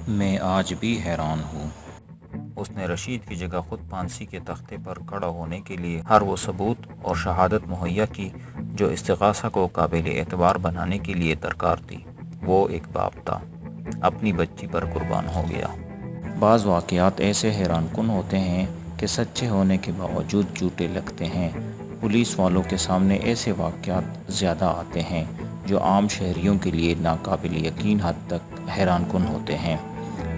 میں آج بھی حیران ہوں۔ اس نے رشید کی جگہ خود پھانسی کے تختے پر کھڑا ہونے کے لیے ہر وہ ثبوت اور شہادت مہیا کی جو استغاثہ کو قابل اعتبار بنانے کے لیے درکار تھی۔ وہ ایک باپ تھا، اپنی بچی پر قربان ہو گیا۔ بعض واقعات ایسے حیران کن ہوتے ہیں کہ سچے ہونے کے باوجود جھوٹے لگتے ہیں۔ پولیس والوں کے سامنے ایسے واقعات زیادہ آتے ہیں جو عام شہریوں کے لیے ناقابل یقین حد تک حیران کن ہوتے ہیں۔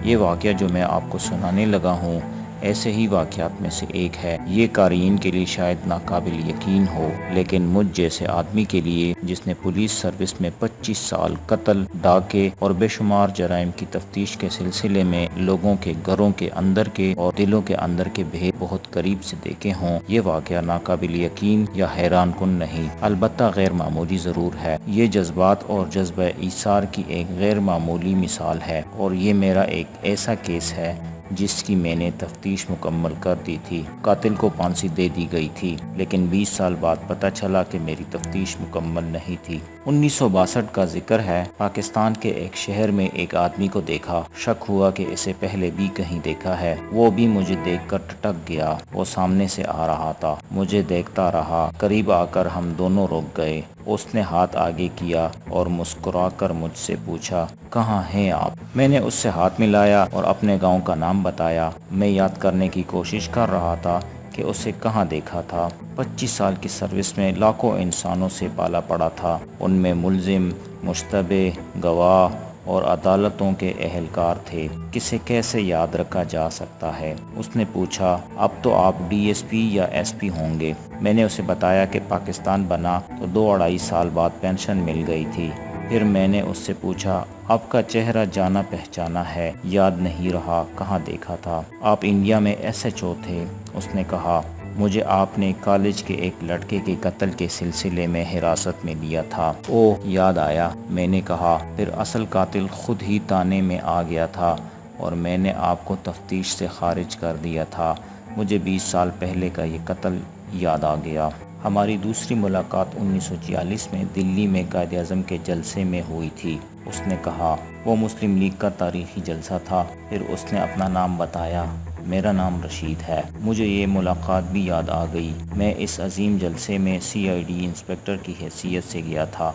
یہ واقعہ جو میں آپ کو سنانے لگا ہوں ایسے ہی واقعات میں سے ایک ہے۔ یہ قارئین کے لیے شاید ناقابل یقین ہو، لیکن مجھ جیسے آدمی کے لیے جس نے پولیس سروس میں 25 سال قتل، ڈاکے اور بے شمار جرائم کی تفتیش کے سلسلے میں لوگوں کے گھروں کے اندر کے اور دلوں کے اندر کے بھید بہت قریب سے دیکھے ہوں، یہ واقعہ ناقابل یقین یا حیران کن نہیں، البتہ غیر معمولی ضرور ہے۔ یہ جذبات اور جذبہ ایثار کی ایک غیر معمولی مثال ہے، اور یہ میرا ایک ایسا کیس ہے جس کی میں نے تفتیش مکمل کر دی تھی۔ قاتل کو پھانسی دے دی گئی تھی، لیکن 20 سال بعد پتہ چلا کہ میری تفتیش مکمل نہیں تھی۔ 1962 کا ذکر ہے۔ پاکستان کے ایک شہر میں ایک آدمی کو دیکھا، شک ہوا کہ اسے پہلے بھی کہیں دیکھا ہے۔ وہ بھی مجھے دیکھ کر ٹھٹک گیا۔ وہ سامنے سے آ رہا تھا، مجھے دیکھتا رہا، قریب آ کر ہم دونوں رک گئے۔ اس نے ہاتھ آگے کیا اور مسکرا کر مجھ سے پوچھا، کہاں ہیں آپ؟ میں نے اس سے ہاتھ ملایا اور اپنے گاؤں کا نام بتایا۔ میں یاد کرنے کی کوشش کر رہا تھا کہ اسے کہاں دیکھا تھا۔ 25 سال کی سروس میں لاکھوں انسانوں سے پالا پڑا تھا، ان میں ملزم، مشتبہ، گواہ اور عدالتوں کے اہلکار تھے۔ کسے کیسے یاد رکھا جا سکتا ہے؟ اس نے پوچھا، اب تو آپ ڈی ایس پی یا ایس پی ہوں گے۔ میں نے اسے بتایا کہ پاکستان بنا تو 2-2.5 سال بعد پینشن مل گئی تھی۔ پھر میں نے اس سے پوچھا، آپ کا چہرہ جانا پہچانا ہے، یاد نہیں رہا کہاں دیکھا تھا؟ آپ انڈیا میں ایس ایچ او تھے۔ اس نے کہا، مجھے آپ نے کالج کے ایک لڑکے کے قتل کے سلسلے میں حراست میں لیا تھا۔ اوہ، یاد آیا، میں نے کہا۔ پھر اصل قاتل خود ہی تانے میں آ گیا تھا اور میں نے آپ کو تفتیش سے خارج کر دیا تھا۔ مجھے 20 سال پہلے کا یہ قتل یاد آ گیا۔ ہماری دوسری ملاقات 1946 میں دلی میں قائد اعظم کے جلسے میں ہوئی تھی۔ اس نے کہا، وہ مسلم لیگ کا تاریخی جلسہ تھا۔ پھر اس نے اپنا نام بتایا، میرا نام رشید ہے۔ مجھے یہ ملاقات بھی یاد آ گئی۔ میں اس عظیم جلسے میں CID انسپکٹر کی حیثیت سے گیا تھا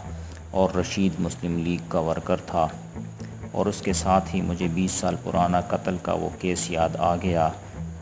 اور رشید مسلم لیگ کا ورکر تھا، اور اس کے ساتھ ہی مجھے 20 سال پرانا قتل کا وہ کیس یاد آ گیا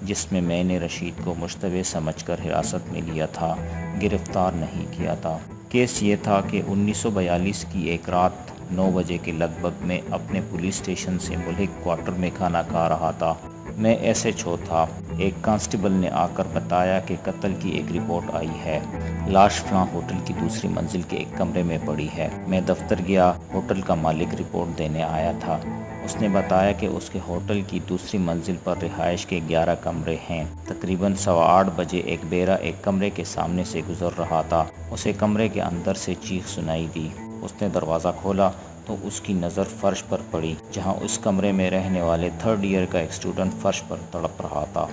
جس میں نے رشید کو مشتبہ سمجھ کر حراست میں لیا تھا، گرفتار نہیں کیا تھا۔ کیس یہ تھا کہ 1942 کی ایک رات 9 بجے کے لگ بھگ میں اپنے پولیس اسٹیشن سے ملحق کوارٹر میں کھانا کھا رہا تھا۔ میں ایسے چھو تھا۔ ایک کانسٹیبل نے آ کر بتایا کہ قتل کی ایک رپورٹ آئی ہے، لاش فلاں ہوٹل کی دوسری منزل کے ایک کمرے میں پڑی ہے۔ میں دفتر گیا، ہوٹل کا مالک رپورٹ دینے آیا تھا۔ اس نے بتایا کہ اس کے ہوٹل کی دوسری منزل پر رہائش کے 11 کمرے ہیں۔ تقریباً 8:15 بجے ایک بیرا ایک کمرے کے سامنے سے گزر رہا تھا۔ اسے کمرے کے اندر سے چیخ سنائی دی۔ اس نے دروازہ کھولا تو اس کی نظر فرش پر پڑی، جہاں اس کمرے میں رہنے والے 3rd ایئر کا ایک اسٹوڈنٹ فرش پر تڑپ رہا تھا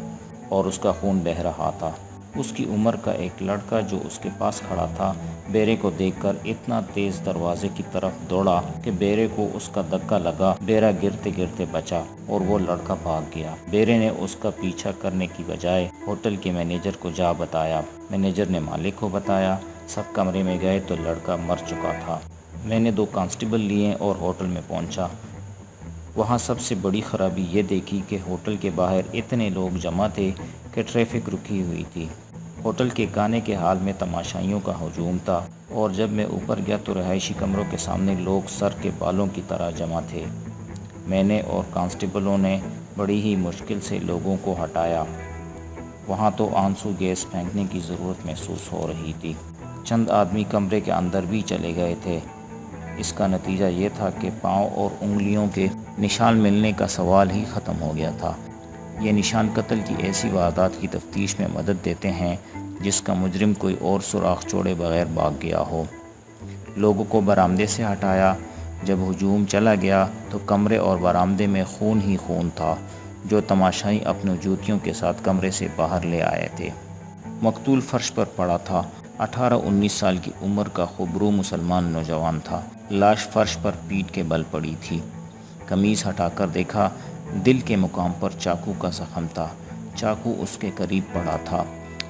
اور اس کا خون بہہ رہا تھا۔ اس کی عمر کا ایک لڑکا جو اس کے پاس کھڑا تھا، بیرے کو دیکھ کر اتنا تیز دروازے کی طرف دوڑا کہ بیرے کو اس کا دھکا لگا۔ بیرا گرتے گرتے بچا اور وہ لڑکا بھاگ گیا۔ بیرے نے اس کا پیچھا کرنے کی بجائے ہوٹل کے مینیجر کو جا بتایا۔ مینیجر نے مالک کو بتایا۔ سب کمرے میں گئے تو لڑکا مر چکا تھا۔ میں نے 2 کانسٹیبل لیے اور ہوٹل میں پہنچا۔ وہاں سب سے بڑی خرابی یہ دیکھی کہ ہوٹل کے باہر اتنے لوگ جمع تھے کہ ٹریفک رکی ہوئی تھی۔ ہوٹل کے کھانے کے ہال میں تماشائیوں کا ہجوم تھا، اور جب میں اوپر گیا تو رہائشی کمروں کے سامنے لوگ سر کے بالوں کی طرح جمع تھے۔ میں نے اور کانسٹیبلوں نے بڑی ہی مشکل سے لوگوں کو ہٹایا۔ وہاں تو آنسو گیس پھینکنے کی ضرورت محسوس ہو رہی تھی۔ چند آدمی کمرے کے اندر بھی چلے گئے تھے۔ اس کا نتیجہ یہ تھا کہ پاؤں اور انگلیوں کے نشان ملنے کا سوال ہی ختم ہو گیا تھا۔ یہ نشان قتل کی ایسی واردات کی تفتیش میں مدد دیتے ہیں جس کا مجرم کوئی اور سراغ چھوڑے بغیر بھاگ گیا ہو۔ لوگوں کو برآمدے سے ہٹایا۔ جب ہجوم چلا گیا تو کمرے اور برآمدے میں خون ہی خون تھا جو تماشائی اپنی جوتیوں کے ساتھ کمرے سے باہر لے آئے تھے۔ مقتول فرش پر پڑا تھا۔ 18-19 سال کی عمر کا خوبرو مسلمان نوجوان تھا۔ لاش فرش پر پیٹ کے بل پڑی تھی۔ قمیص ہٹا کر دیکھا، دل کے مقام پر چاقو کا زخم تھا۔ چاقو اس کے قریب پڑا تھا،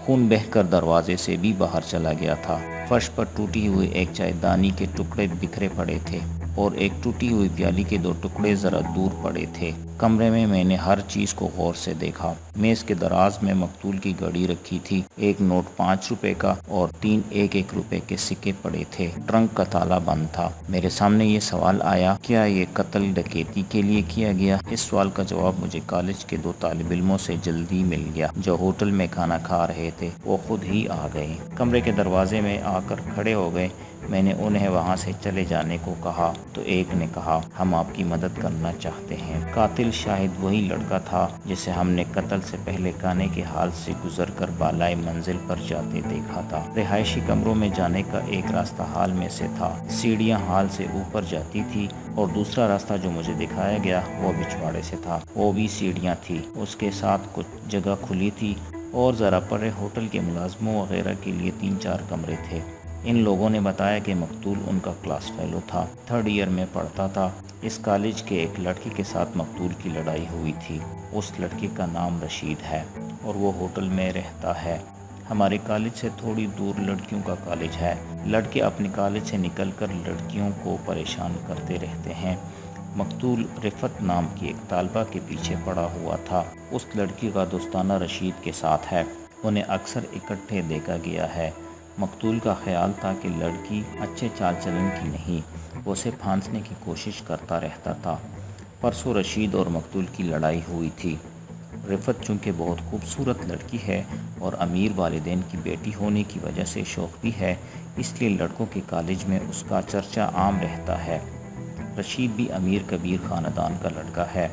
خون بہہ کر دروازے سے بھی باہر چلا گیا تھا۔ فرش پر ٹوٹی ہوئی ایک چائے دانی کے ٹکڑے بکھرے پڑے تھے اور ایک ٹوٹی ہوئی پیالی کے 2 ٹکڑے ذرا دور پڑے تھے۔ کمرے میں نے ہر چیز کو غور سے دیکھا۔ میز کے دراز میں مقتول کی گھڑی رکھی تھی، ایک نوٹ 5 روپے کا اور 3 1 روپے کے سکے پڑے تھے۔ ٹرنک کا تالا بند تھا۔ میرے سامنے یہ سوال آیا، کیا یہ قتل ڈکیتی کے لیے کیا گیا؟ اس سوال کا جواب مجھے کالج کے 2 طالب علموں سے جلدی مل گیا جو ہوٹل میں کھانا کھا رہے تھے۔ وہ خود ہی آ گئے، کمرے کے دروازے میں آ کر کھڑے ہو گئے۔ میں نے انہیں وہاں سے چلے جانے کو کہا تو ایک نے کہا، ہم آپ کی مدد کرنا چاہتے ہیں۔ قاتل شاید وہی لڑکا تھا جسے ہم نے قتل سے پہلے کھانے کے حال سے گزر کر بالائے منزل پر جاتے دیکھا تھا۔ رہائشی کمروں میں جانے کا ایک راستہ ہال میں سے تھا، سیڑھیاں ہال سے اوپر جاتی تھی اور دوسرا راستہ جو مجھے دکھایا گیا وہ پچھواڑے سے تھا، وہ بھی سیڑھیاں تھی۔ اس کے ساتھ کچھ جگہ کھلی تھی اور ذرا پرے ہوٹل کے ملازموں وغیرہ کے لیے 3 4 کمرے تھے۔ ان لوگوں نے بتایا کہ مقتول ان کا کلاس فیلو تھا، 3rd ایئر میں پڑھتا تھا۔ اس کالج کے ایک لڑکی کے ساتھ مقتول کی لڑائی ہوئی تھی۔ اس لڑکی کا نام رشید ہے اور وہ ہوٹل میں رہتا ہے۔ ہمارے کالج سے تھوڑی دور لڑکیوں کا کالج ہے۔ لڑکے اپنے کالج سے نکل کر لڑکیوں کو پریشان کرتے رہتے ہیں۔ مقتول رفت نام کی ایک طالبہ کے پیچھے پڑا ہوا تھا۔ اس لڑکی کا دوستانہ رشید کے ساتھ ہے، انہیں اکثر اکٹھے دیکھا گیا ہے۔ مقتول کا خیال تھا کہ لڑکی اچھے چال چلن کی نہیں، وہ اسے پھانسنے کی کوشش کرتا رہتا تھا۔ پرسوں رشید اور مقتول کی لڑائی ہوئی تھی۔ رفت چونکہ بہت خوبصورت لڑکی ہے اور امیر والدین کی بیٹی ہونے کی وجہ سے شوق بھی ہے، اس لیے لڑکوں کے کالج میں اس کا چرچا عام رہتا ہے۔ رشید بھی امیر کبیر خاندان کا لڑکا ہے۔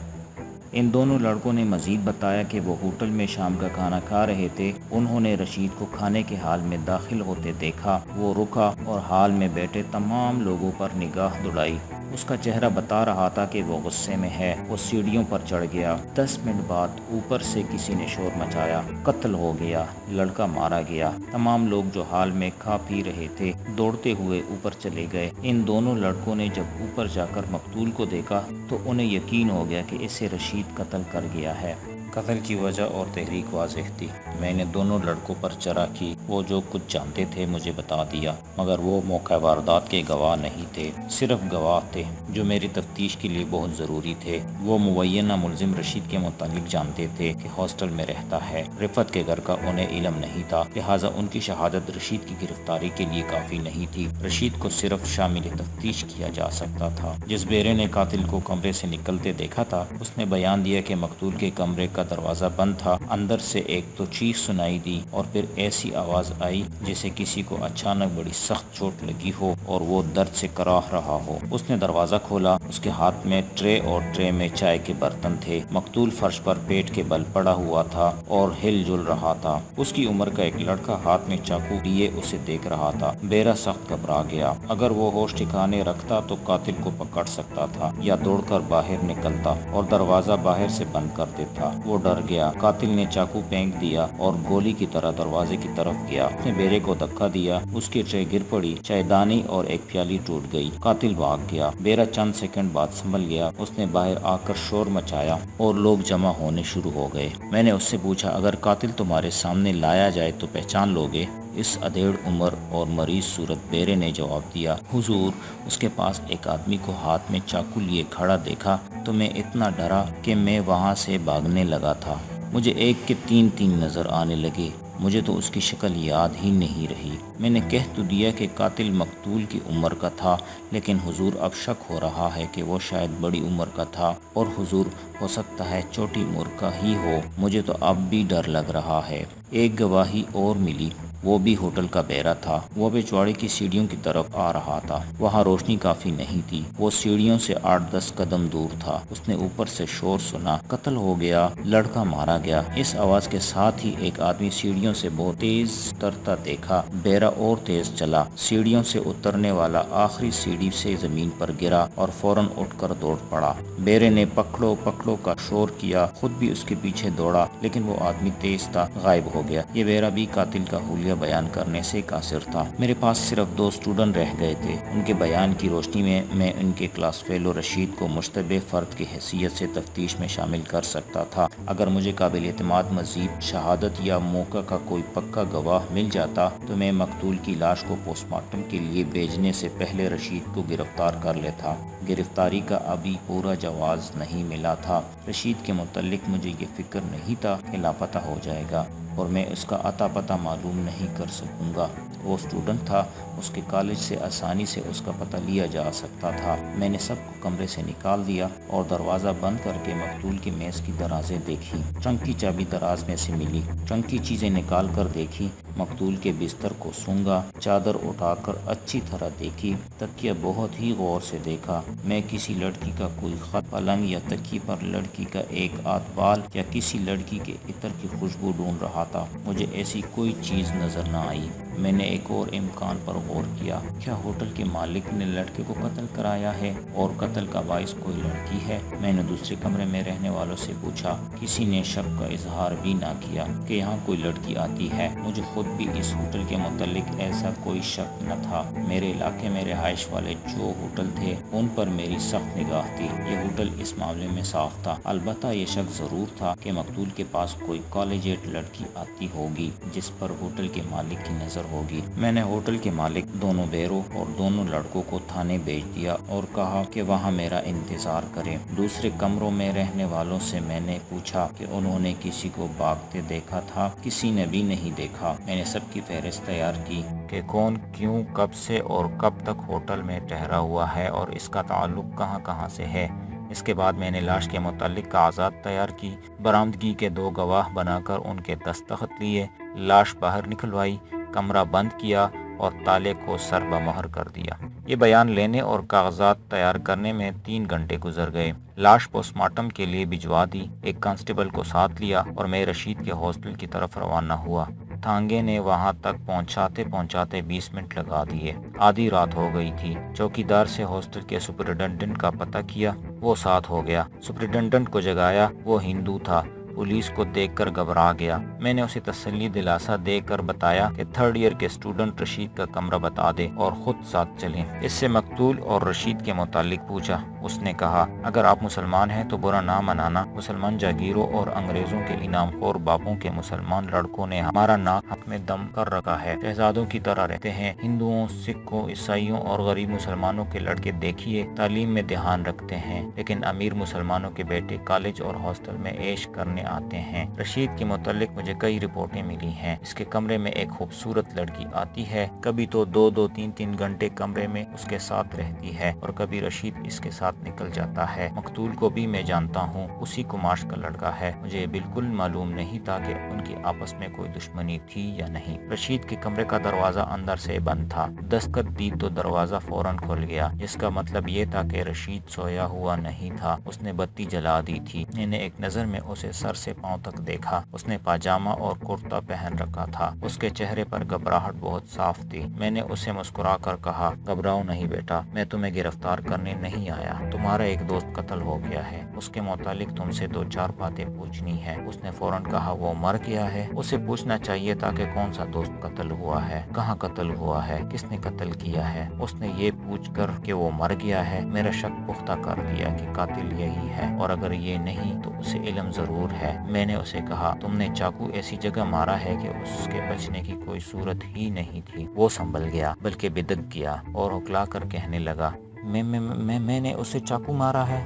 ان دونوں لڑکوں نے مزید بتایا کہ وہ ہوٹل میں شام کا کھانا کھا رہے تھے۔ انہوں نے رشید کو کھانے کے حال میں داخل ہوتے دیکھا۔ وہ رکا اور حال میں بیٹھے تمام لوگوں پر نگاہ دوڑائی۔ اس کا چہرہ بتا رہا تھا کہ وہ غصے میں ہے۔ وہ سیڑھیوں پر چڑھ گیا۔ 10 منٹ بعد اوپر سے کسی نے شور مچایا، قتل ہو گیا، لڑکا مارا گیا۔ تمام لوگ جو حال میں کھا پی رہے تھے دوڑتے ہوئے اوپر چلے گئے۔ ان دونوں لڑکوں نے جب اوپر جا کر مقتول کو دیکھا تو انہیں یقین ہو گیا کہ اسے رشید قتل کر گیا ہے۔ قتل کی وجہ اور تحریک واضح تھی۔ میں نے دونوں لڑکوں پر چرا کی، وہ جو کچھ جانتے تھے مجھے بتا دیا، مگر وہ موقع واردات کے گواہ نہیں تھے، صرف گواہ تھے جو میری تفتیش کے لیے بہت ضروری تھے۔ وہ مبینہ ملزم رشید کے متعلق جانتے تھے کہ ہاسٹل میں رہتا ہے۔ رفت کے گھر کا انہیں علم نہیں تھا، لہٰذا ان کی شہادت رشید کی گرفتاری کے لیے کافی نہیں تھی۔ رشید کو صرف شامل تفتیش کیا جا سکتا تھا۔ جس بیرے نے قاتل کو کمرے سے نکلتے دیکھا تھا اس نے بیان دیا کہ مقتول کے کمرے کا دروازہ بند تھا، اندر سے ایک تو چیخ سنائی دی اور پھر ایسی آواز آئی جیسے کسی کو اچانک بڑی سخت چوٹ لگی ہو اور وہ درد سے کراہ رہا ہو۔ اس نے دروازہ کھولا، اس کے ہاتھ میں ٹرے اور ٹرے میں چائے کے برتن تھے۔ مقتول فرش پر پیٹ کے بل پڑا ہوا تھا اور ہل جل رہا تھا۔ اس کی عمر کا ایک لڑکا ہاتھ میں چاقو لیے اسے دیکھ رہا تھا۔ بیرا سخت گھبرا گیا، اگر وہ ہوش ٹھکانے رکھتا تو قاتل کو پکڑ سکتا تھا یا دوڑ کر باہر نکلتا اور دروازہ باہر سے بند کر دیتا۔ وہ ڈر گیا۔ قاتل نے چاقو پھینک دیا اور گولی کی طرح دروازے کی طرف گیا۔ اس نے بیرے کو دھکا دیا، اس کی ٹرے گر پڑی، چائے دانی اور ایک پیالی ٹوٹ گئی۔ قاتل بھاگ گیا۔ بیرا چند سیکنڈ بعد سنبھل گیا۔ اس نے باہر آ کر شور مچایا اور لوگ جمع ہونے شروع ہو گئے۔ میں نے اس سے پوچھا، اگر قاتل تمہارے سامنے لایا جائے تو پہچان لوگے؟ اس ادھیڑ عمر اور مریض صورت بیرے نے جواب دیا، حضور، اس کے پاس ایک آدمی کو ہاتھ میں چاقو لیے کھڑا دیکھا تو میں اتنا ڈرا کہ میں وہاں سے بھاگنے لگا تھا۔ مجھے ایک کے 3 نظر آنے لگے، مجھے تو اس کی شکل یاد ہی نہیں رہی۔ میں نے کہہ تو دیا کہ قاتل مقتول کی عمر کا تھا، لیکن حضور اب شک ہو رہا ہے کہ وہ شاید بڑی عمر کا تھا اور حضور ہو سکتا ہے چھوٹی عمر کا ہی ہو۔ مجھے تو اب بھی ڈر لگ رہا ہے۔ ایک گواہی اور ملی، وہ بھی ہوٹل کا بیرا تھا۔ وہ پچھواڑے کی سیڑھیوں کی طرف آ رہا تھا۔ وہاں روشنی کافی نہیں تھی، وہ سیڑھیوں سے 8 10 قدم دور تھا۔ اس نے اوپر سے شور سنا، قتل ہو گیا، لڑکا مارا گیا۔ اس آواز کے ساتھ ہی ایک آدمی سیڑھیوں سے بہت تیز اترتا دیکھا۔ بیرا اور تیز چلا، سیڑھیوں سے اترنے والا آخری سیڑھی سے زمین پر گرا اور فوراً اٹھ کر دوڑ پڑا۔ بیرے نے پکڑو پکڑو کا شور کیا، خود بھی اس کے پیچھے دوڑا، لیکن وہ آدمی تیز تھا، غائب ہو گیا۔ یہ بیرا بھی قاتل کا حلیہ وجہ بیان کرنے سے قاصر تھا۔ میرے پاس صرف 2 اسٹوڈنٹ رہ گئے تھے۔ ان کے بیان کی روشنی میں ان کے کلاس فیلو رشید کو مشتبہ فرد کی حیثیت سے تفتیش میں شامل کر سکتا تھا۔ اگر مجھے قابل اعتماد مزید شہادت یا موقع کا کوئی پکا گواہ مل جاتا تو میں مقتول کی لاش کو پوسٹ مارٹم کے لیے بھیجنے سے پہلے رشید کو گرفتار کر لیتا۔ گرفتاری کا ابھی پورا جواز نہیں ملا تھا۔ رشید کے متعلق مجھے یہ فکر نہیں تھا کہ لاپتہ ہو جائے گا اور میں اس کا اتا پتہ معلوم نہیں کر سکوں گا۔ وہ اسٹوڈنٹ تھا، اس کے کالج سے آسانی سے اس کا پتہ لیا جا سکتا تھا۔ میں نے سب کو کمرے سے نکال دیا اور دروازہ بند کر کے مقتول کی میز کی درازیں دیکھی۔ ٹرنک کی چابی دراز میں سے ملی۔ ٹرنک کی چیزیں نکال کر دیکھی۔ مقتول کے بستر کو سونگا، چادر اٹھا کر اچھی طرح دیکھی، تکیہ بہت ہی غور سے دیکھا۔ میں کسی لڑکی کا کوئی خط، پلنگ یا تکیے پر لڑکی کا ایک آدھ بال یا کسی لڑکی کے عطر کی خوشبو ڈھونڈ رہا تھا۔ مجھے ایسی کوئی چیز نظر نہ آئی۔ میں نے ایک اور امکان پر غور کیا۔ کیا ہوٹل کے مالک نے لڑکے کو قتل کرایا ہے اور قتل کا باعث کوئی لڑکی ہے؟ میں نے دوسرے کمرے میں رہنے والوں سے پوچھا۔ کسی نے شک کا اظہار بھی نہ کیا کہ یہاں کوئی لڑکی آتی ہے۔ مجھے خود بھی اس ہوٹل کے متعلق ایسا کوئی شک نہ تھا۔ میرے علاقے میں رہائش والے جو ہوٹل تھے ان پر میری سخت نگاہ تھی۔ یہ ہوٹل اس معاملے میں صاف تھا۔ البتہ یہ شک ضرور تھا کہ مقتول کے پاس کوئی کالجیٹ لڑکی آتی ہوگی جس پر ہوٹل کے مالک کی نظر ہوگی۔ میں نے ہوٹل کے مالک، دونوں بیروں اور دونوں لڑکوں کو تھانے بھیج دیا اور کہا کہ وہاں میرا انتظار کریں۔ دوسرے کمروں میں رہنے والوں سے میں نے پوچھا کہ انہوں نے کسی کو بھاگتے دیکھا تھا۔ کسی نے بھی نہیں دیکھا۔ میں نے سب کی فہرست تیار کی کہ کون، کیوں، کب سے اور کب تک ہوٹل میں ٹھہرا ہوا ہے اور اس کا تعلق کہاں کہاں سے ہے۔ اس کے بعد میں نے لاش کے متعلق کاغذات تیار کی، برآمدگی کے 2 گواہ بنا کر ان کے دستخط لیے، لاش باہر نکلوائی، کمرہ بند کیا اور تالے کو سر بمہر کر دیا۔ یہ بیان لینے اور کاغذات تیار کرنے میں 3 گھنٹے گزر گئے۔ لاش پوسٹ مارٹم کے لیے بھجوا دی، ایک کانسٹیبل کو ساتھ لیا اور میں رشید کے ہاسٹل کی طرف روانہ ہوا۔ تھانگے نے وہاں تک پہنچاتے 20 منٹ لگا دیے۔ آدھی رات ہو گئی تھی۔ چوکیدار سے ہاسٹل کے سپرنٹنڈنٹ کا پتہ کیا، وہ ساتھ ہو گیا۔ سپرنٹنڈنٹ کو جگایا، وہ ہندو تھا۔ پولیس کو دیکھ کر گھبرا گیا۔ میں نے اسے تسلی دلاسا دے کر بتایا کہ 3rd ایئر کے اسٹوڈنٹ رشید کا کمرہ بتا دے اور خود ساتھ چلیں۔ اس سے مقتول اور رشید کے متعلق پوچھا۔ اس نے کہا، اگر آپ مسلمان ہیں تو برا نہ منانا۔ مسلمان جاگیروں اور انگریزوں کے انعام خور باپوں کے مسلمان لڑکوں نے ہمارا ناک حق میں دم کر رکھا ہے، شہزادوں کی طرح رہتے ہیں۔ ہندوؤں، سکھوں، عیسائیوں اور غریب مسلمانوں کے لڑکے دیکھیے تعلیم میں دھیان رکھتے ہیں، لیکن امیر مسلمانوں کے بیٹے کالج اور ہاسٹل میں عیش کرنے آتے ہیں۔ رشید کے متعلق مجھے کئی رپورٹیں ملی ہیں۔ اس کے کمرے میں ایک خوبصورت لڑکی آتی ہے، کبھی تو 2-2 3-3 گھنٹے کمرے میں اس کے ساتھ رہتی ہے اور کبھی رشید اس کے ساتھ نکل جاتا ہے۔ مقتول کو بھی میں جانتا ہوں، اسی کماش کا لڑکا ہے۔ مجھے بالکل معلوم نہیں تھا کہ ان کی آپس میں کوئی دشمنی تھی یا نہیں۔ رشید کے کمرے کا دروازہ اندر سے بند تھا۔ دستک دی تو دروازہ فوراً کھل گیا، جس کا مطلب یہ تھا کہ رشید سویا ہوا نہیں تھا، اس نے بتی جلا دی تھی۔ میں نے ایک نظر میں اسے سر سے پاؤں تک دیکھا۔ اس نے پاجامہ اور کرتا پہن رکھا تھا۔ اس کے چہرے پر گھبراہٹ بہت صاف تھی۔ میں نے اسے مسکرا کر کہا، گھبراؤ نہیں بیٹا، میں تمہیں گرفتار کرنے نہیں آیا۔ تمہارا ایک دوست قتل ہو گیا ہے، اس کے متعلق تم سے 2-4 باتیں پوچھنی ہے۔ اس نے فوراً کہا، وہ مر گیا ہے؟ اسے پوچھنا چاہیے تھا کہ کون سا دوست قتل ہوا ہے، کہاں قتل ہوا ہے، کس نے قتل کیا ہے۔ اس نے یہ پوچھ کر کہ وہ مر گیا ہے میرا شک پختہ کر دیا کہ قاتل یہی ہے، اور اگر یہ نہیں تو اسے علم ضرور ہے۔ میں نے اسے کہا، تم نے چاقو ایسی جگہ مارا ہے کہ اس کے بچنے کی کوئی صورت ہی نہیں تھی۔ وہ سنبھل گیا، بلکہ بدک گیا اور ہکلا کر کہنے لگا، میں نے اسے چاقو مارا ہے؟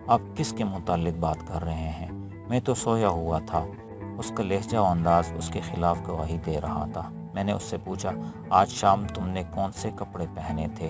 آپ کس کے متعلق بات کر رہے ہیں؟ میں تو سویا ہوا تھا۔ اس کا لہجہ و انداز اس کے خلاف گواہی دے رہا تھا۔ میں نے اس سے پوچھا، آج شام تم نے کون سے کپڑے پہنے تھے؟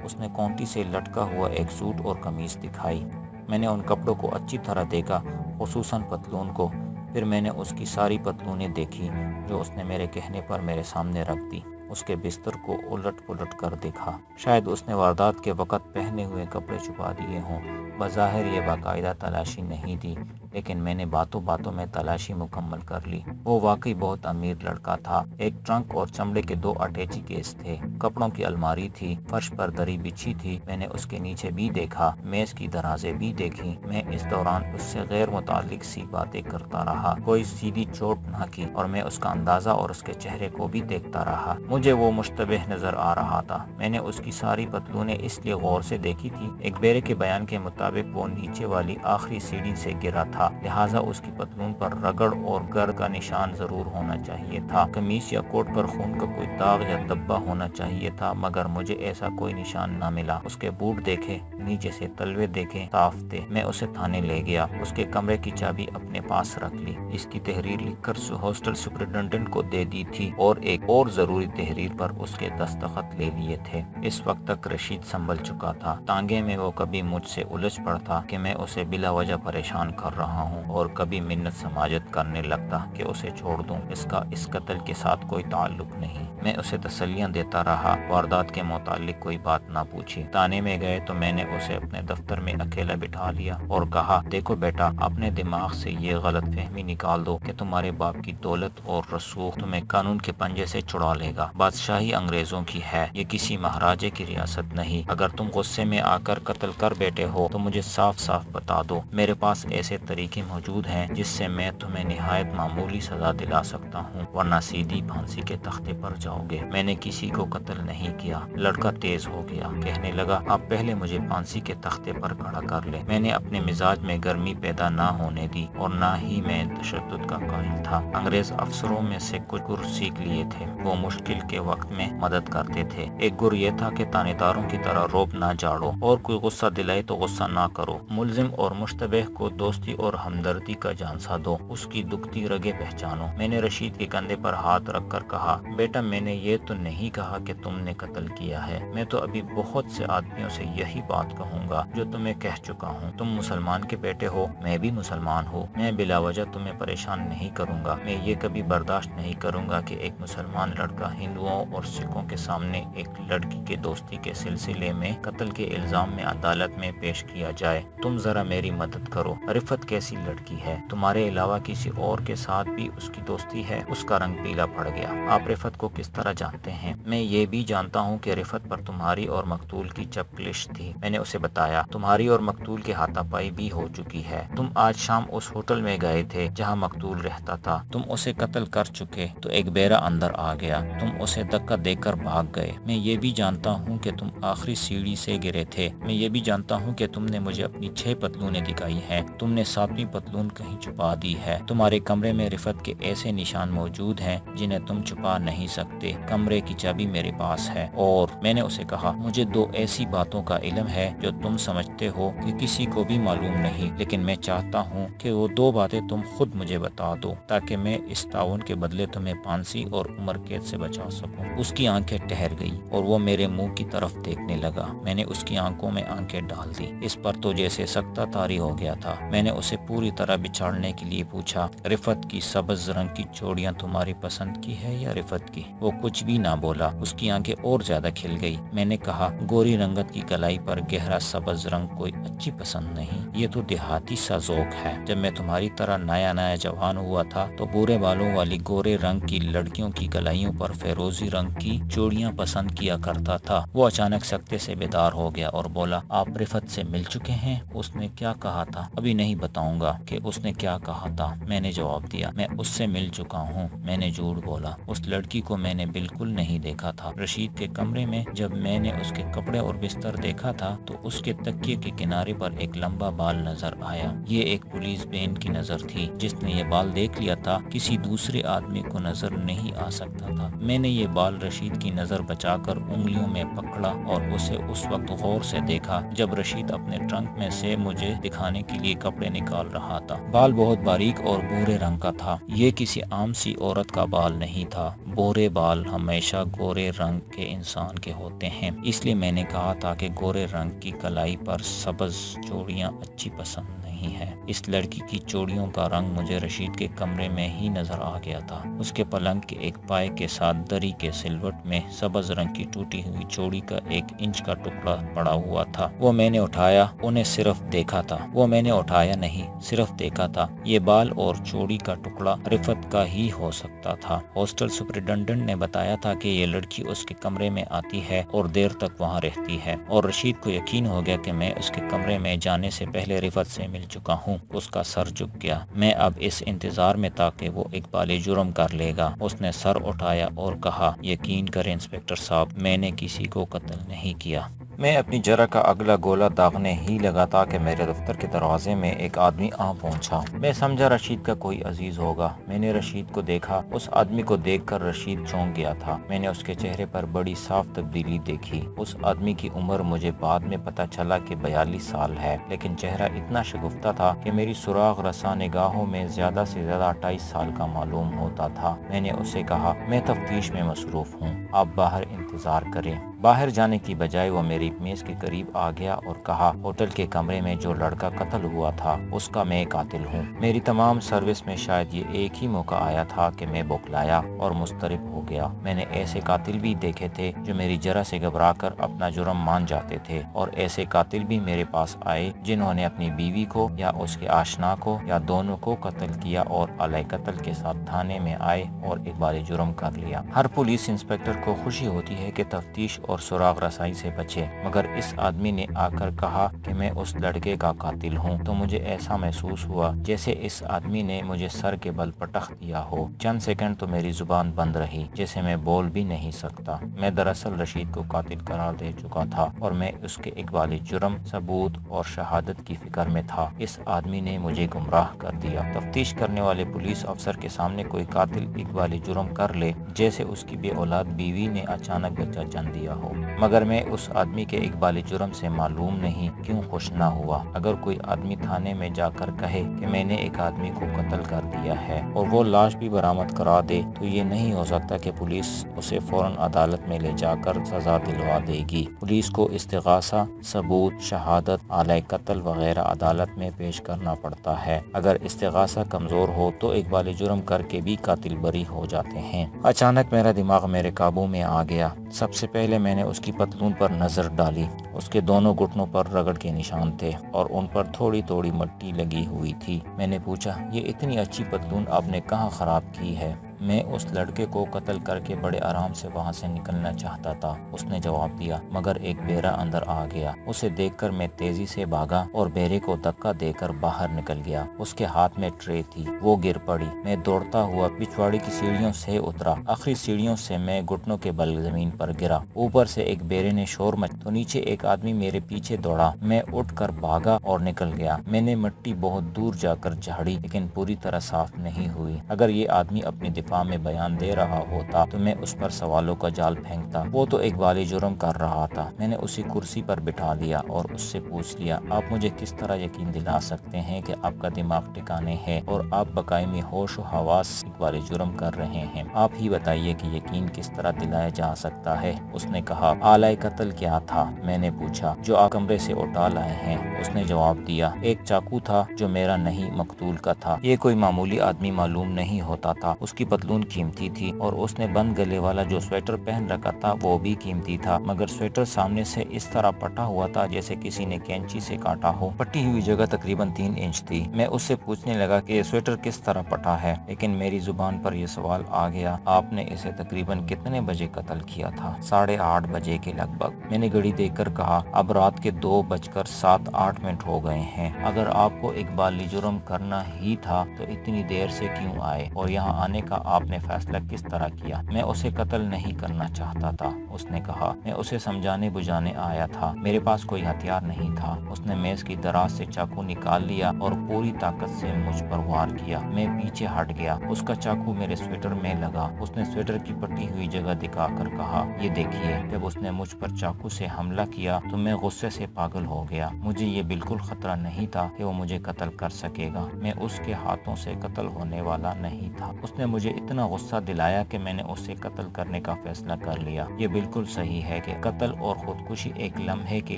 اس نے کونٹی سے لٹکا ہوا ایک سوٹ اور قمیص دکھائی۔ میں نے ان کپڑوں کو اچھی طرح دیکھا، خصوصاً پتلون کو۔ پھر میں نے اس کی ساری پتلونیں دیکھی جو اس نے میرے کہنے پر میرے سامنے رکھ دی۔ اس کے بستر کو الٹ پلٹ کر دیکھا۔ شاید اس نے واردات کے وقت پہنے ہوئے کپڑے چھپا دیے ہوں۔ بظاہر یہ باقاعدہ تلاشی نہیں تھی، لیکن میں نے باتوں باتوں میں تلاشی مکمل کر لی۔ وہ واقعی بہت امیر لڑکا تھا۔ ایک ٹرنک اور چمڑے کے 2 اٹیچی کیس تھے، کپڑوں کی الماری تھی، فرش پر دری بچھی تھی۔ میں نے اس کے نیچے بھی دیکھا، میز کی درازیں بھی دیکھی۔ میں اس دوران اس سے غیر متعلق سی باتیں کرتا رہا، کوئی سیدھی چوٹ نہ کی، اور میں اس کا اندازہ اور اس کے چہرے کو بھی دیکھتا رہا۔ مجھے وہ مشتبہ نظر آ رہا تھا۔ میں نے اس کی ساری پتلونیں اس لیے غور سے دیکھی تھی، ایک بیرے کے بیان کے مطابق وہ نیچے والی آخری سیڑھی سے گرا تھا، لہٰذا اس کی پتلون پر رگڑ اور گرد کا نشان ضرور ہونا چاہیے تھا۔ قمیص یا کوٹ پر خون کا کوئی داغ یا دھبا ہونا چاہیے تھا، مگر مجھے ایسا کوئی نشان نہ ملا۔ اس کے بوٹ دیکھے، نیچے سے تلوے دیکھے، صاف تھے۔ میں اسے تھانے لے گیا، اس کے کمرے کی چابی اپنے پاس رکھ لی، اس کی تحریر لکھ کر ہاسٹل سپرنٹنڈنٹ کو دے دی تھی، اور ایک اور ضروری تحریر پر اس کے دستخط لے لیے تھے۔ اس وقت تک رشید سنبھل چکا تھا۔ تانگے میں وہ کبھی مجھ سے الجھ پڑتا کہ میں اسے بلا وجہ پریشان کر رہا ہوں، اور کبھی منت سماجت کرنے لگتا کہ اسے چھوڑ دوں، اس کا اس قتل کے ساتھ کوئی تعلق نہیں۔ میں اسے تسلیاں دیتا رہا، واردات کے متعلق کوئی بات نہ پوچھی۔ تانے میں گئے تو میں نے اسے اپنے دفتر میں اکیلا بٹھا لیا اور کہا، دیکھو بیٹا، اپنے دماغ سے یہ غلط فہمی نکال دو کہ تمہارے باپ کی دولت اور رسوخ تمہیں قانون کے پنجے سے چھڑا لے گا۔ بادشاہی انگریزوں کی ہے، یہ کسی مہاراجے کی ریاست نہیں۔ اگر تم غصے میں آ کر قتل کر بیٹھے ہو تو مجھے صاف صاف بتا دو، میرے پاس ایسے طریقے موجود ہیں جس سے میں تمہیں نہایت معمولی سزا دلا سکتا ہوں، ورنہ سیدھی پھانسی کے تختے پر جاؤ گے۔ میں نے کسی کو قتل نہیں کیا۔ لڑکا تیز ہو گیا، کہنے لگا، آپ پہلے مجھے پھانسی کے تختے پر کھڑا کر لیں۔ میں نے اپنے مزاج میں گرمی پیدا نہ ہونے دی، اور نہ ہی میں تشدد کا قائل تھا۔ انگریز افسروں میں سے کچھ گر سیکھ لیے تھے، وہ مشکل کے وقت میں مدد کرتے تھے۔ ایک گر یہ تھا کہ تانے داروں کی طرح روب نہ جاڑو، اور کوئی غصہ دلائے تو غصہ نہ کرو۔ ملزم اور مشتبہ کو دوستی اور ہمدردی کا جھانسا دو، اس کی دکھتی رگیں پہچانو۔ میں نے رشید کے کندھے پر ہاتھ رکھ کر کہا، بیٹا، میں نے یہ تو نہیں کہا کہ تم نے قتل کیا ہے، میں تو ابھی بہت سے آدمیوں سے یہی بات کہوں گا جو تمہیں کہہ چکا ہوں۔ تم مسلمان کے بیٹے ہو، میں بھی مسلمان ہوں، میں بلا وجہ تمہیں پریشان نہیں کروں گا۔ میں یہ کبھی برداشت نہیں کروں گا کہ ایک مسلمان لڑکا ہندوؤں اور سکھوں کے سامنے ایک لڑکی کے دوستی کے سلسلے میں قتل کے الزام میں عدالت میں پیش کیا جائے۔ تم ذرا میری مدد کرو۔ رفت کیسی لڑکی ہے، تمہارے علاوہ کسی اور کے ساتھ بھی اس کی دوستی ہے؟ اس کا رنگ پیلا پڑ گیا۔ آپ رفت کو کس طرح جانتے ہیں؟ میں یہ بھی جانتا ہوں کہ رفت پر تمہاری اور مقتول کی چپکلش تھی۔ میں نے اسے بتایا، تمہاری اور مقتول کے ہاتھا پائی بھی ہو چکی ہے۔ تم آج شام اس ہوٹل میں گئے تھے جہاں مقتول رہتا تھا، تم اسے قتل کر چکے تو ایک بیرا اندر آ گیا، تم اسے دھکا دے کر بھاگ گئے۔ میں یہ بھی جانتا ہوں کہ تم آخری سیڑھی سے گرے تھے۔ میں یہ بھی جانتا ہوں کہ تم نے مجھے اپنی 6 پتلونیں دکھائی ہیں، تم نے 7ویں پتلون کہیں چھپا دی ہے۔ تمہارے کمرے میں رفت کے ایسے نشان موجود ہیں جنہیں تم چھپا نہیں سکتے۔ کمرے کی چابی میرے پاس ہے، اور میں نے اسے کہا، مجھے 2 ایسی باتوں کا علم ہے جو تم سمجھتے ہو کہ کسی کو بھی معلوم نہیں، لیکن میں چاہتا ہوں کہ وہ 2 باتیں تم خود مجھے بتا دو تاکہ میں اس تعاون کے بدلے تمہیں پھانسی اور عمر قید سے بچا سکوں۔ اس کی آنکھیں ٹھہر گئی اور وہ میرے منہ کی طرف دیکھنے لگا۔ میں نے اس کی آنکھوں میں آنکھیں ڈال دی، اس پر تو جیسے سکتہ طاری ہو گیا تھا۔ میں نے اسے پوری طرح بچھاڑنے کے لیے پوچھا، رفت کی سبز رنگ کی چوڑیاں تمہاری پسند کی ہے یا رفت کی؟ وہ کچھ بھی نہ بولا، اس کی آنکھیں اور زیادہ کھل گئی۔ میں نے کہا، گوری رنگت کی کلائی پر گہرا سبز رنگ کوئی اچھی پسند نہیں، یہ تو دیہاتی سا ذوق ہے۔ جب میں تمہاری طرح نیا جوان ہوا تھا تو بورے بالوں والی گورے رنگ کی لڑکیوں کی کلائیوں پر فیروزی رنگ کی چوڑیاں پسند کیا کرتا تھا۔ وہ اچانک سکتے سے بیدار ہو گیا اور بولا، آپ رفت سے مل چکے ہیں؟ اس نے کیا کہا تھا؟ ابھی نہیں بتاؤں گا کہ اس نے کیا کہا تھا، میں نے جواب دیا۔ میں اس سے مل چکا ہوں۔ میں نے جھوٹ بولا، اس لڑکی کو میں نے بالکل نہیں دیکھا تھا۔ رشید کے کمرے میں جب میں نے اس کے کپڑے اور بستر دیکھا تھا تو اس کے تکیے کے کنارے پر ایک لمبا بال نظر آیا۔ یہ ایک پولیس بین کی نظر تھی۔ جس نے یہ بال دیکھ لیا تھا کسی دوسرے آدمی کو نظر نہیں آ سکتا تھا۔ میں نے یہ بال رشید کی نظر بچا کر انگلیوں میں پکڑا اور اسے اس وقت غور سے دیکھا جب رشید اپنے ٹرنک میں سے مجھے دکھانے کے لیے کپڑے نکال رہا تھا۔ بال بہت باریک اور بھورے رنگ کا تھا۔ یہ کسی عام سی عورت کا بال نہیں تھا۔ بھورے بال ہمیشہ گورے رنگ کے انسان کے ہوتے ہیں، اس لیے میں نے کہا تھا کہ گورے رنگ کی کلائی پر سبز چوڑیاں اچھی پسند نہیں۔ نہیں ہے۔ اس لڑکی کی چوڑیوں کا رنگ مجھے رشید کے کمرے میں ہی نظر آ گیا تھا۔ اس کے پلنگ کے ایک پائے کے ساتھ دری کے سلوٹ میں سبز رنگ کی ٹوٹی ہوئی چوڑی کا 1 انچ کا ٹکڑا پڑا ہوا تھا۔ وہ میں نے اٹھایا، انہیں صرف دیکھا تھا۔ وہ میں نے اٹھایا نہیں، صرف دیکھا تھا۔ یہ بال اور چوڑی کا ٹکڑا رفت کا ہی ہو سکتا تھا۔ ہاسٹل سپرنٹنڈنٹ نے بتایا تھا کہ یہ لڑکی اس کے کمرے میں آتی ہے اور دیر تک وہاں رہتی ہے، اور رشید کو یقین ہو گیا کہ میں اس کے کمرے میں جانے سے پہلے رفت سے مل چکا ہوں۔ اس کا سر جھک گیا۔ میں اب اس انتظار میں تھا کہ وہ اقبال جرم کر لے گا۔ اس نے سر اٹھایا اور کہا، یقین کریں انسپکٹر صاحب، میں نے کسی کو قتل نہیں کیا۔ میں اپنی جرح کا اگلا گولہ داغنے ہی لگا تھا کہ میرے دفتر کے دروازے میں ایک آدمی آ پہنچا۔ میں سمجھا رشید کا کوئی عزیز ہوگا۔ میں نے رشید کو دیکھا۔ اس آدمی کو دیکھ کر رشید چونک گیا تھا۔ میں نے اس کے چہرے پر بڑی صاف تبدیلی دیکھی۔ اس آدمی کی عمر مجھے بعد میں پتہ چلا کہ 42 سال ہے، لیکن چہرہ اتنا شگفتہ تھا کہ میری سراغ رساں نگاہوں میں زیادہ سے زیادہ 28 سال کا معلوم ہوتا تھا۔ میں نے اسے کہا، میں تفتیش میں مصروف ہوں، آپ باہر انتظار کریں۔ باہر جانے کی بجائے وہ میری میز کے قریب آ گیا اور کہا، ہوٹل کے کمرے میں جو لڑکا قتل ہوا تھا اس کا میں قاتل ہوں۔ میری تمام سروس میں شاید یہ ایک ہی موقع آیا تھا کہ میں بوکھلایا اور مضطرب ہو گیا۔ میں نے ایسے قاتل بھی دیکھے تھے جو میری جرح سے گھبرا کر اپنا جرم مان جاتے تھے، اور ایسے قاتل بھی میرے پاس آئے جنہوں نے اپنی بیوی کو یا اس کے آشنا کو یا دونوں کو قتل کیا اور علیہ قتل کے ساتھ تھانے میں آئے اور اقبال جرم کر لیا۔ ہر پولیس انسپکٹر کو خوشی ہوتی ہے کہ تفتیش اور سراغ رسائی سے بچے، مگر اس آدمی نے آ کر کہا کہ میں اس لڑکے کا قاتل ہوں تو مجھے ایسا محسوس ہوا جیسے اس آدمی نے مجھے سر کے بل پٹخ دیا ہو۔ چند سیکنڈ تو میری زبان بند رہی، جیسے میں بول بھی نہیں سکتا۔ میں دراصل رشید کو قاتل قرار دے چکا تھا اور میں اس کے اقبال جرم، ثبوت اور شہادت کی فکر میں تھا۔ اس آدمی نے مجھے گمراہ کر دیا۔ تفتیش کرنے والے پولیس افسر کے سامنے کوئی قاتل اقبال جرم کر لے جیسے اس کی بے اولاد بیوی نے اچانک بچہ جن دیا ہو، مگر میں اس آدمی کے اقبال جرم سے معلوم نہیں کیوں خوش نہ ہوا۔ اگر کوئی آدمی تھانے میں جا کر کہے کہ میں نے ایک آدمی کو قتل کر دیا ہے اور وہ لاش بھی برآمد کرا دے تو یہ نہیں ہو سکتا کہ پولیس اسے فوراً عدالت میں لے جا کر سزا دلوا دے گی۔ پولیس کو استغاثہ، ثبوت، شہادت، علیہ قتل وغیرہ عدالت میں پیش کرنا پڑتا ہے۔ اگر استغاثہ کمزور ہو تو اقبال جرم کر کے بھی قاتل بری ہو جاتے ہیں۔ اچانک میرا دماغ میرے قابو میں آ گیا۔ سب سے پہلے میں نے اس کی پتلون پر نظر ڈالی۔ اس کے دونوں گھٹنوں پر رگڑ کے نشان تھے اور ان پر تھوڑی تھوڑی مٹی لگی ہوئی تھی۔ میں نے پوچھا، یہ اتنی اچھی پتلون آپ نے کہاں خراب کی ہے؟ میں اس لڑکے کو قتل کر کے بڑے آرام سے وہاں سے نکلنا چاہتا تھا، اس نے جواب دیا، مگر ایک بیرا اندر آ گیا۔ اسے دیکھ کر میں تیزی سے بھاگا اور بیرے کو دھکا دے کر باہر نکل گیا۔ اس کے ہاتھ میں ٹرے تھی، وہ گر پڑی۔ میں دوڑتا ہوا پچھواڑی کی سیڑھیوں سے اترا۔ آخری سیڑھیوں سے میں گھٹنوں کے بل زمین پر گرا۔ اوپر سے ایک بیرے نے شور مچایا تو نیچے ایک آدمی میرے پیچھے دوڑا۔ میں اٹھ کر بھاگا اور نکل گیا۔ میں نے مٹی بہت دور جا کر جھاڑی، لیکن پوری طرح صاف نہیں ہوئی۔ اگر یہ آدمی اپنی دفاع میں بیان دے رہا ہوتا تو میں اس پر سوالوں کا جال پھینکتا۔ وہ تو اقبال جرم کر رہا تھا۔ میں نے اسے کرسی پر بٹھا لیا اور اس سے پوچھ لیا، آپ مجھے کس طرح یقین دلا سکتے ہیں کہ آپ کا دماغ ٹھکانے ہے اور آپ بقائمی ہوش و حواس اقبال جرم کر رہے ہیں؟ آپ ہی بتائیے کہ یقین کس طرح دلایا جا سکتا ہے؟ اس نے کہا، علیہ قتل کیا تھا؟ میں نے پوچھا۔ جو آپ کمرے سے اٹھا لائے ہیں، اس نے جواب دیا۔ ایک چاقو تھا جو میرا نہیں، مقتول کا تھا۔ یہ کوئی معمولی آدمی معلوم نہیں ہوتا تھا۔ اس کی پتلون قیمتی تھی اور اس نے بند گلے والا جو سویٹر پہن رکھا تھا وہ بھی قیمتی تھا، مگر سویٹر سامنے سے اس طرح پٹا ہوا تھا جیسے کسی نے کینچی سے کاٹا ہو۔ پٹی ہوئی جگہ تقریباً 3 انچ تھی۔ میں اس سے پوچھنے لگا کہ یہ سویٹر کس طرح پٹا ہے، لیکن میری زبان پر یہ سوال آ گیا، آپ نے اسے تقریباً کتنے بجے قتل کیا تھا؟ 8:30 بجے کے لگ بھگ۔ میں نے گھڑی دیکھ کر کہا، اب رات کے 2:07 ہو گئے ہیں۔ اگر آپ کو اقبال جرم کرنا ہی تھا تو اتنی دیر سے کیوں آئے اور یہاں آنے کا آپ نے فیصلہ کس طرح کیا؟ میں اسے قتل نہیں کرنا چاہتا تھا، اس نے کہا۔ میں اسے سمجھانے بجھانے آیا تھا۔ میرے پاس کوئی ہتھیار نہیں تھا۔ اس نے میز کی دراز سے چاقو نکال لیا اور پوری طاقت سے مجھ پر وار کیا۔ میں پیچھے ہٹ گیا۔ اس کا چاقو میرے سویٹر میں لگا۔ اس نے سویٹر کی پٹی ہوئی جگہ دکھا کر کہا، یہ دیکھیے۔ جب اس نے مجھ پر چاقو سے حملہ کیا تو میں غصے سے پاگل ہو گیا۔ مجھے یہ بالکل خطرہ نہیں تھا کہ وہ مجھے قتل کر سکے گا۔ میں اس کے ہاتھوں سے قتل ہونے والا نہیں تھا۔ اس نے مجھے اتنا غصہ دلایا کہ میں نے اسے قتل کرنے کا فیصلہ کر لیا۔ یہ بالکل بالکل صحیح ہے کہ قتل اور خودکشی ایک لمحے کے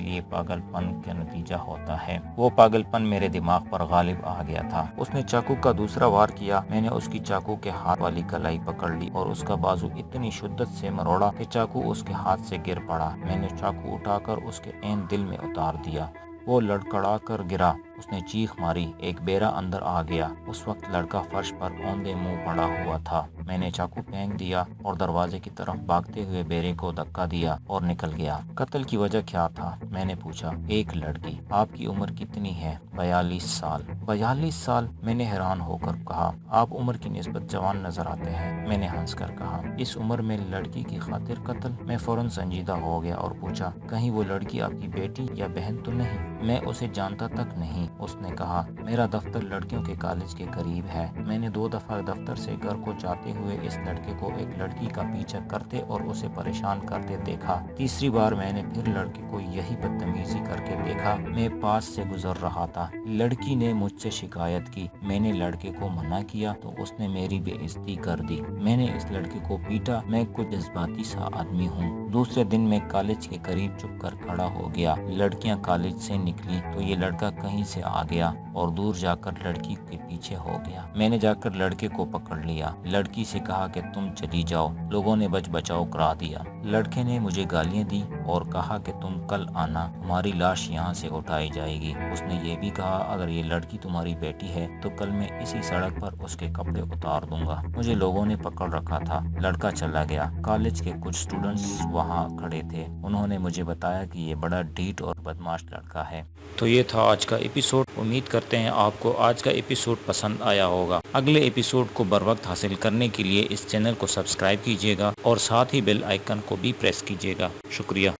لیے پاگل پن کا نتیجہ ہوتا ہے۔ وہ پاگل پن میرے دماغ پر غالب آ گیا تھا۔ اس نے چاقو کا دوسرا وار کیا۔ میں نے اس کی چاقو کے ہاتھ والی کلائی پکڑ لی اور اس کا بازو اتنی شدت سے مروڑا کہ چاقو اس کے ہاتھ سے گر پڑا۔ میں نے چاقو اٹھا کر اس کے عین دل میں اتار دیا۔ وہ لڑکھڑا کر گرا۔ اس نے چیخ ماری۔ ایک بیرا اندر آ گیا۔ اس وقت لڑکا فرش پر اوندے منہ پڑا ہوا تھا۔ میں نے چاقو پھینک دیا اور دروازے کی طرف بھاگتے ہوئے بیرے کو دھکا دیا اور نکل گیا۔ قتل کی وجہ کیا تھا؟ میں نے پوچھا۔ ایک لڑکی۔ آپ کی عمر کتنی ہے؟ 42 سال۔ 42 سال؟ میں نے حیران ہو کر کہا۔ آپ عمر کی نسبت جوان نظر آتے ہیں۔ میں نے ہنس کر کہا۔ اس عمر میں لڑکی کی خاطر قتل؟ میں فوراً سنجیدہ ہو گیا اور پوچھا، کہیں وہ لڑکی آپ کی بیٹی یا بہن تو نہیں؟ میں اسے جانتا تک نہیں۔ اس نے کہا، میرا دفتر لڑکیوں کے کالج کے قریب ہے۔ میں نے 2 دفعہ دفتر سے گھر کو جاتے ہوئے اس لڑکے کو ایک لڑکی کا پیچھا کرتے اور اسے پریشان کرتے دیکھا۔ تیسری بار میں نے پھر لڑکے کو یہی بدتمیزی کر کے دیکھا۔ میں پاس سے گزر رہا تھا۔ لڑکی نے مجھ سے شکایت کی۔ میں نے لڑکے کو منع کیا تو اس نے میری بے عزتی کر دی۔ میں نے اس لڑکے کو پیٹا۔ میں کچھ جذباتی سا آدمی ہوں۔ دوسرے دن میں کالج کے قریب چھپ کر کھڑا ہو گیا۔ لڑکیاں کالج سے نکلی تو یہ لڑکا کہیں سے آ گیا اور دور جا کر لڑکی کے پیچھے ہو گیا۔ میں نے جا کر لڑکے کو پکڑ لیا۔ لڑکی سے کہا کہ تم چلی جاؤ۔ لوگوں نے بچ بچاؤ کرا دیا۔ لڑکے نے مجھے گالیاں دی اور کہا کہ تم کل آنا، تمہاری لاش یہاں سے اٹھائی جائے گی۔ اس نے یہ بھی کہا، اگر یہ لڑکی تمہاری بیٹی ہے تو کل میں اسی سڑک پر اس کے کپڑے اتار دوں گا۔ مجھے لوگوں نے پکڑ رکھا تھا۔ لڑکا چلا گیا۔ کالج کے کچھ اسٹوڈنٹس وہاں کھڑے تھے۔ انہوں نے مجھے بتایا کہ یہ بڑا ڈھیٹ اور بدمعاش لڑکا ہے۔ تو یہ تھا آج کا ایپیسوڈ۔ امید کرتے ہیں آپ کو آج کا ایپیسوڈ پسند آیا ہوگا۔ اگلے ایپیسوڈ کو بروقت حاصل کرنے کے لیے اس چینل کو سبسکرائب کیجیے گا اور ساتھ ہی بیل آئیکن کو بھی پریس کیجیے گا۔ شکریہ۔